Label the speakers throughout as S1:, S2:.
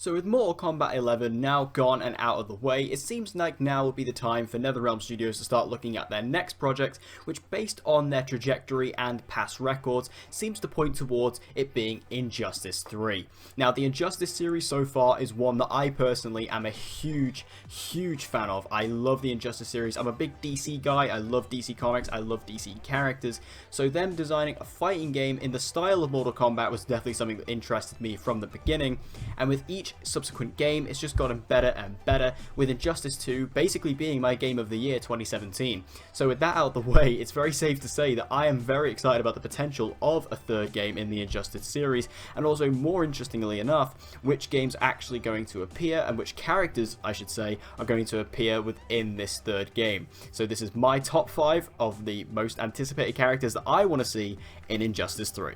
S1: So with Mortal Kombat 11 now gone and out of the way, it seems like now will be the time for Neatherealm Studios to start looking at their next project, which based on their trajectory and past records, seems to point towards it being Injustice 3. Now the Injustice series so far is one that I personally am a huge fan of. I love the Injustice series. I'm a big DC guy, I love DC Comics, I love DC characters, so them designing a fighting game in the style of Mortal Kombat was definitely something that interested me from the beginning, and with each subsequent game it's just gotten better and better, with Injustice 2 basically being my game of the year 2017. So with that out of the way, it's very safe to say that I am very excited about the potential of a third game in the Injustice series, and also more interestingly enough, which games are actually going to appear and which characters, I should say, are going to appear within this third game. So this is my top 5 of the most anticipated characters that I want to see in Injustice 3.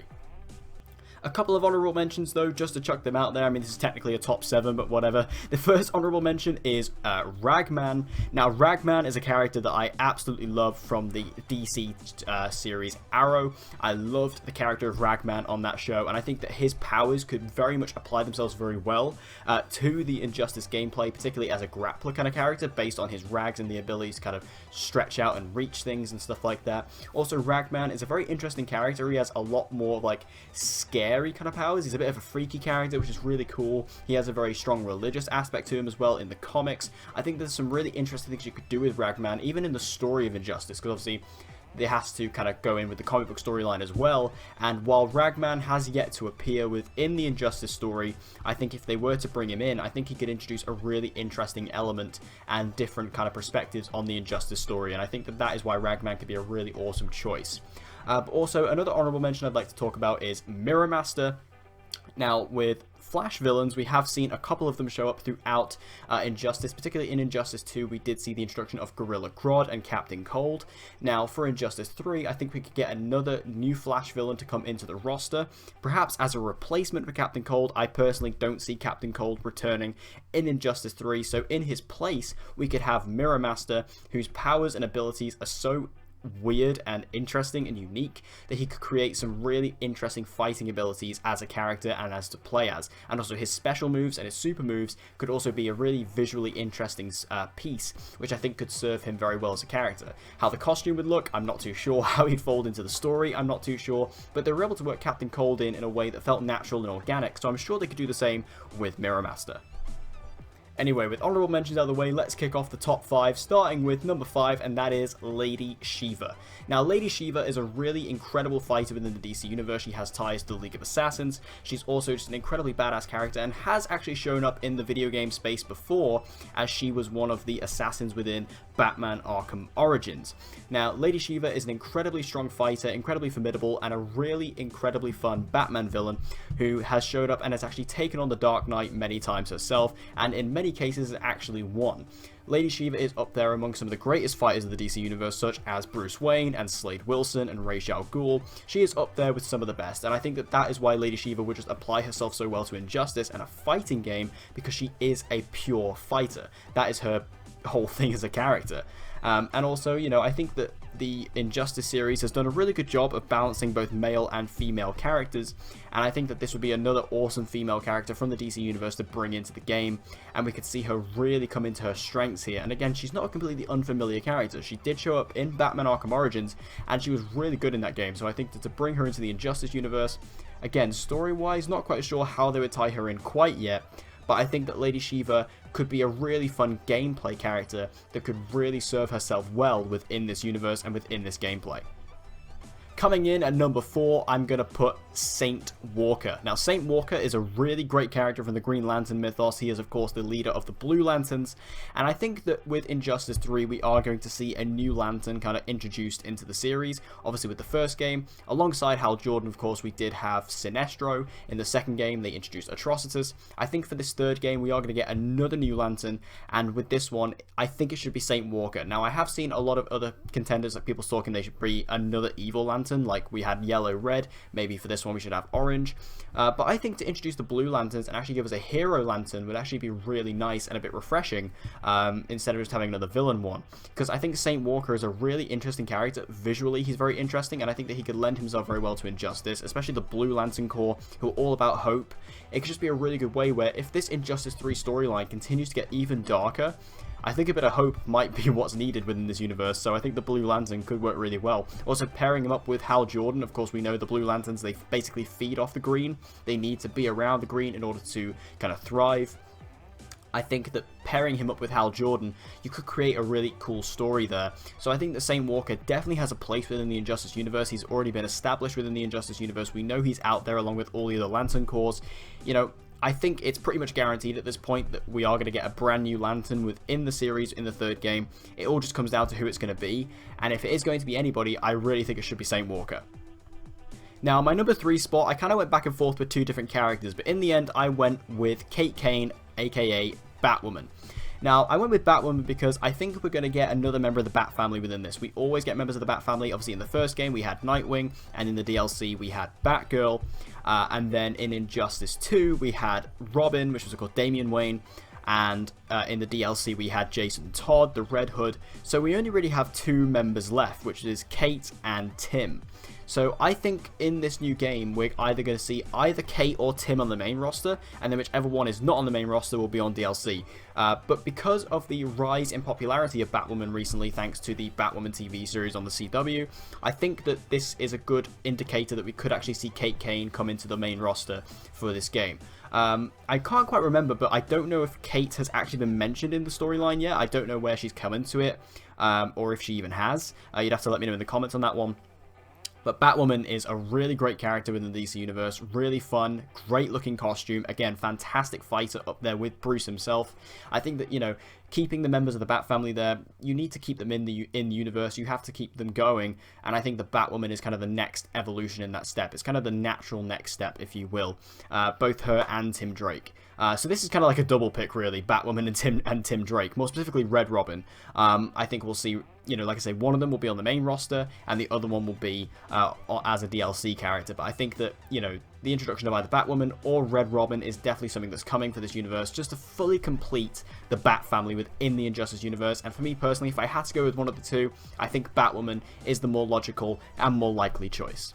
S1: A couple of honourable mentions though, just to chuck them out there. I mean, this is technically a top 7, but whatever. The first honourable mention is RAGMAN. Now, RAGMAN is a character that I absolutely love from the DC series Arrow. I loved the character of RAGMAN on that show, and I think that his powers could very much apply themselves very well to the Injustice gameplay, particularly as a grappler kind of character, based on his rags and the abilities to kind of stretch out and reach things and stuff like that. Also, RAGMAN is a very interesting character. He has a lot more like scary kind of powers. He's a bit of a freaky character, which is really cool. He has a very strong religious aspect to him as well in the comics. I think there's some really interesting things you could do with RAGMAN, even in the story of Injustice, because obviously it has to kind of go in with the comic book storyline as well. And while RAGMAN has yet to appear within the Injustice story, I think if they were to bring him in, I think he could introduce a really interesting element and different kind of perspectives on the Injustice story, and I think that that is why RAGMAN could be a really awesome choice. But also, another honourable mention I'd like to talk about is Mirror Master. Now, with Flash villains, we have seen a couple of them show up throughout Injustice. Particularly in Injustice 2, we did see the introduction of Gorilla Grodd and Captain Cold. Now, for Injustice 3, I think we could get another new Flash villain to come into the roster, perhaps as a replacement for Captain Cold. I personally don't see Captain Cold returning in Injustice 3, so in his place, we could have Mirror Master, whose powers and abilities are so weird and interesting and unique that he could create some really interesting fighting abilities as a character and as to play as, and also his special moves and his super moves could also be a really visually interesting piece, which I think could serve him very well as a character. How the costume would look, I'm not too sure. How he'd fold into the story, I'm not too sure, but they were able to work Captain Cold in a way that felt natural and organic, so I'm sure they could do the same with Mirror Master. Anyway, with honourable mentions out of the way, let's kick off the top 5, starting with number 5, and that is Lady Shiva. Now, Lady Shiva is a really incredible fighter within the DC universe. She has ties to the League of Assassins. She's also just an incredibly badass character and has actually shown up in the video game space before, as she was one of the assassins within Batman Arkham Origins. Now, Lady Shiva is an incredibly strong fighter, incredibly formidable, and a really incredibly fun Batman villain who has showed up and has actually taken on the Dark Knight many times herself, and in many cases has actually won. Lady Shiva is up there among some of the greatest fighters of the DC universe, such as Bruce Wayne and Slade Wilson and Ra's al Ghul. She is up there with some of the best, and I think that that is why Lady Shiva would just apply herself so well to Injustice and a fighting game, because she is a pure fighter. That is her whole thing as a character. And also, you know, I think that the Injustice series has done a really good job of balancing both male and female characters, and I think that this would be another awesome female character from the DC universe to bring into the game, and we could see her really come into her strengths here. And again, she's not a completely unfamiliar character. She did show up in Batman Arkham Origins, and she was really good in that game, so I think that to bring her into the Injustice universe, again, story-wise, not quite sure how they would tie her in quite yet, but I think that Lady Shiva could be a really fun gameplay character that could really serve herself well within this universe and within this gameplay. Coming in at number 4, I'm going to put Saint Walker. Now, Saint Walker is a really great character from the Green Lantern mythos. He is, of course, the leader of the Blue Lanterns, and I think that with Injustice 3, we are going to see a new Lantern kind of introduced into the series. Obviously, with the first game, alongside Hal Jordan, of course, we did have Sinestro. In the second game, they introduced Atrocitus. I think for this third game, we are going to get another new Lantern, and with this one, I think it should be Saint Walker. Now, I have seen a lot of other contenders, like people talking they should be another evil Lantern, lantern, like we had yellow, red. Maybe for this one we should have orange. But I think to introduce the blue lanterns and actually give us a hero lantern would actually be really nice and a bit refreshing, instead of just having another villain one. Because I think Saint Walker is a really interesting character. Visually, he's very interesting, and I think that he could lend himself very well to Injustice, especially the Blue Lantern Corps, who are all about hope. It could just be a really good way where if this Injustice 3 storyline continues to get even darker, I think a bit of hope might be what's needed within this universe, so I think the Blue Lantern could work really well. Also, pairing him up with Hal Jordan, of course we know the Blue Lanterns, they basically feed off the green. They need to be around the green in order to kind of thrive. I think that pairing him up with Hal Jordan, you could create a really cool story there. So I think that Saint Walker definitely has a place within the Injustice universe. He's already been established within the Injustice universe. We know he's out there along with all the other Lantern Corps. You know, I think it's pretty much guaranteed at this point that we are going to get a brand new Lantern within the series in the third game. It all just comes down to who it's going to be. And if it is going to be anybody, I really think it should be Saint Walker. Now, my number 3 spot, I kind of went back and forth with 2 different characters, but in the end, I went with Kate Kane, aka Batwoman. Now, I went with Batwoman because I think we're going to get another member of the Bat family within this. We always get members of the Bat family. Obviously, in the first game, we had Nightwing, and in the DLC, we had Batgirl. And then in Injustice 2, we had Robin, which was called Damian Wayne. And in the DLC, we had Jason Todd, the Red Hood. So we only really have 2 members left, which is Kate and Tim. So I think in this new game, we're either going to see either Kate or Tim on the main roster, and then whichever one is not on the main roster will be on DLC. But because of the rise in popularity of Batwoman recently, thanks to the Batwoman TV series on the CW, I think that this is a good indicator that we could actually see Kate Kane come into the main roster for this game. I can't quite remember, but I don't know if Kate has actually been mentioned in the storyline yet. I don't know where she's come into it, or if she even has. You'd have to let me know in the comments on that one. But Batwoman is a really great character within the DC Universe, really fun, great looking costume, again, fantastic fighter up there with Bruce himself. I think that, you know, keeping the members of the Bat family there, you need to keep them in the universe, you have to keep them going, and I think the Batwoman is kind of the next evolution in that step. It's kind of the natural next step, if you will, both her and Tim Drake. So this is kind of like a double pick, really, Batwoman and Tim Drake, more specifically Red Robin. I think we'll see, you know, like I say, one of them will be on the main roster, and the other one will be as a DLC character. But I think that, you know, the introduction of either Batwoman or Red Robin is definitely something that's coming for this universe, just to fully complete the Bat family within the Injustice universe. And for me personally, if I had to go with one of the 2, I think Batwoman is the more logical and more likely choice.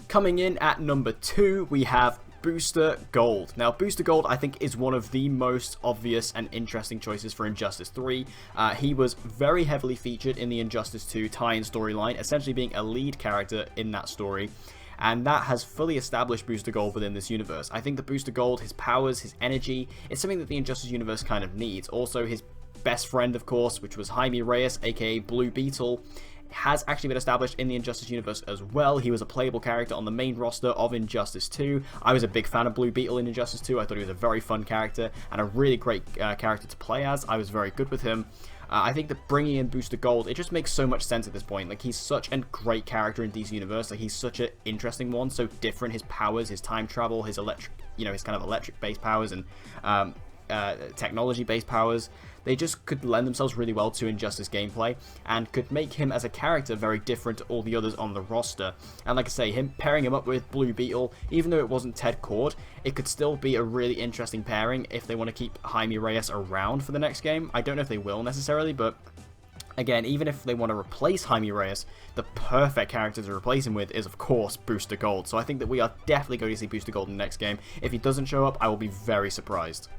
S1: Coming in at number 2, we have Booster Gold. Now, Booster Gold, I think, is one of the most obvious and interesting choices for Injustice 3. He was very heavily featured in the Injustice 2 tie-in storyline, essentially being a lead character in that story. And that has fully established Booster Gold within this universe. I think that Booster Gold, his powers, his energy, is something that the Injustice universe kind of needs. Also, his best friend, of course, which was Jaime Reyes, aka Blue Beetle, has actually been established in the Injustice universe as well. He was a playable character on the main roster of Injustice 2. I was a big fan of Blue Beetle in Injustice 2. I thought he was a very fun character and a really great character to play as. I was very good with him. I think that bringing in Booster Gold, it just makes so much sense at this point. Like, he's such a great character in DC Universe. Like, he's such an interesting one, so different. His powers, his time travel, his electric, you know, his kind of electric-based powers and technology-based powers. They just could lend themselves really well to Injustice gameplay and could make him as a character very different to all the others on the roster. And like I say, pairing him up with Blue Beetle, even though it wasn't Ted Kord, it could still be a really interesting pairing if they want to keep Jaime Reyes around for the next game. I don't know if they will necessarily, but again, even if they want to replace Jaime Reyes, the perfect character to replace him with is, of course, Booster Gold. So I think that we are definitely going to see Booster Gold in the next game. If he doesn't show up, I will be very surprised.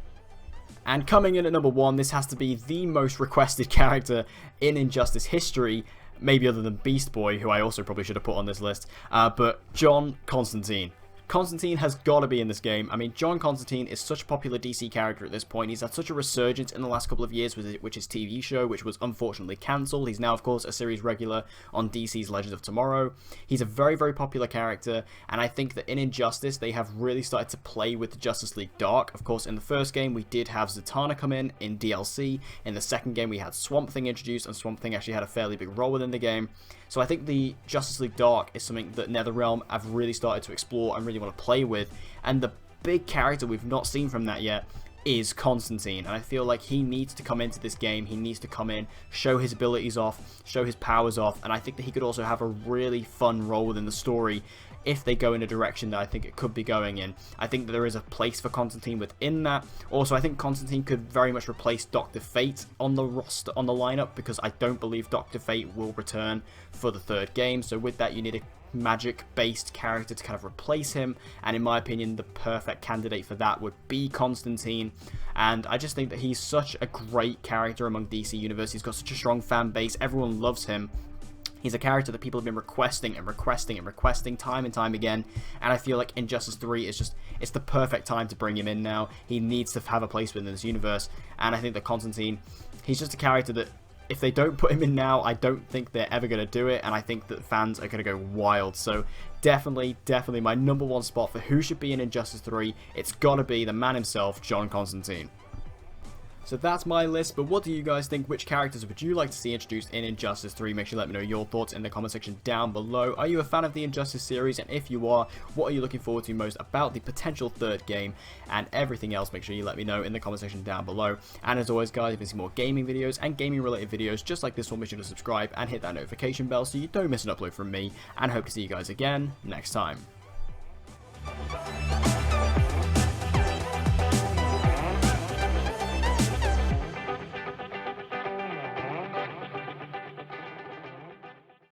S1: And coming in at number 1, this has to be the most requested character in Injustice history, maybe other than Beast Boy, who I also probably should have put on this list, but John Constantine. Constantine has got to be in this game. I mean, John Constantine is such a popular DC character at this point. He's had such a resurgence in the last couple of years with his TV show, which was unfortunately cancelled. He's now, of course, a series regular on DC's Legends of Tomorrow. He's a very, very popular character, and I think that in Injustice, they have really started to play with the Justice League Dark. Of course, in the first game, we did have Zatanna come in DLC. In the second game, we had Swamp Thing introduced, and Swamp Thing actually had a fairly big role within the game. So I think the Justice League Dark is something that Neatherealm have really started to explore and really want to play with. And the big character we've not seen from that yet is Constantine, and I feel like he needs to come into this game, he needs to come in, show his abilities off, show his powers off, and I think that he could also have a really fun role within the story if they go in a direction that I think it could be going in. I think that there is a place for Constantine within that. Also, I think Constantine could very much replace Dr. Fate on the roster, on the lineup, because I don't believe Dr. Fate will return for the third game, so with that you need a magic-based character to kind of replace him, and in my opinion the perfect candidate for that would be Constantine. And I just think that he's such a great character among DC Universe. He's got such a strong fan base, everyone loves him. He's a character that people have been requesting and requesting and requesting time and time again, and I feel like Injustice 3 is just, it's the perfect time to bring him in now. He needs to have a place within this universe, and I think that Constantine, he's just a character that if they don't put him in now, I don't think they're ever going to do it, and I think that fans are going to go wild. So definitely my number one spot for who should be in Injustice 3, it's got to be the man himself, John Constantine. So that's my list, but what do you guys think? Which characters would you like to see introduced in Injustice 3? Make sure you let me know your thoughts in the comment section down below. Are you a fan of the Injustice series? And if you are, what are you looking forward to most about the potential third game? And everything else, make sure you let me know in the comment section down below. And as always, guys, if you see more gaming videos and gaming related videos just like this one, make sure to subscribe and hit that notification bell so you don't miss an upload from me. And I hope to see you guys again next time.